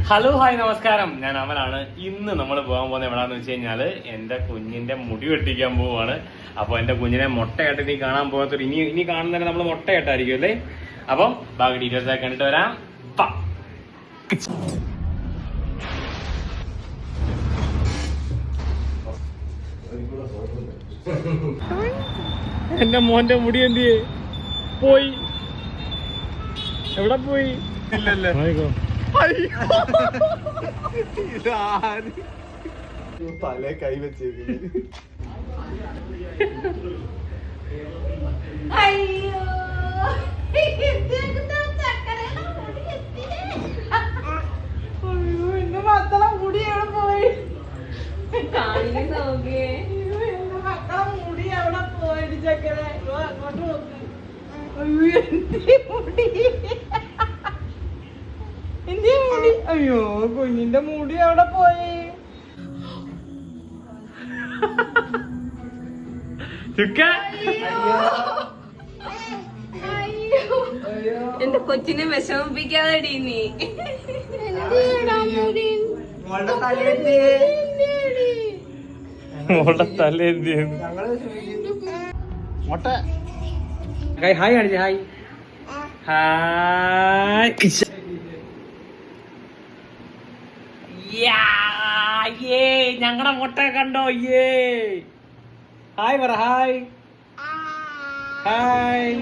Hello hi നമസ്കാരം, ഞാൻ അമലാണ്. ഇന്ന് നമ്മൾ പോകാൻ പോകുന്നത് എവിടാന്ന് വെച്ച് കഴിഞ്ഞാല് എന്റെ കുഞ്ഞിന്റെ മുടി വെട്ടിക്കാൻ പോവാണ്. അപ്പൊ എന്റെ കുഞ്ഞിനെ മുട്ടയായിട്ട് ഇനി കാണാൻ പോകാത്തൊരു ഇനി കാണുന്നതിന് നമ്മൾ മുട്ടയായിട്ടായിരിക്കും അല്ലേ. അപ്പം ബാക്കി ഡീറ്റെയിൽസ് ഒക്കെ കണ്ടിട്ട് വരാം. എന്റെ മോന്റെ മുടി എന്ത് പോയി? എവിടെ പോയി? ഇല്ലല്ലേ തല കൈ വെച്ചേക്കുന്നത്. എന്റെ മക്കളെ മുടി എവിടെ പോയി? എന്റെ മക്കളെ മുടി എവിടെ പോയിട്ട് ചക്കരെ അങ്ങോട്ട് നോക്ക്. എന്റെ മുടി, അയ്യോ കുഞ്ഞിന്റെ മുടി എവിടെ പോയി? എന്റെ കൊച്ചിനെ വിഷമിപ്പിക്കാതെടി നീ. ഹായ് കാണിച്ചേ. Hi hi. ഞങ്ങളുടെ മുട്ട കണ്ടോ? ഹായ് പറ. Hi hi.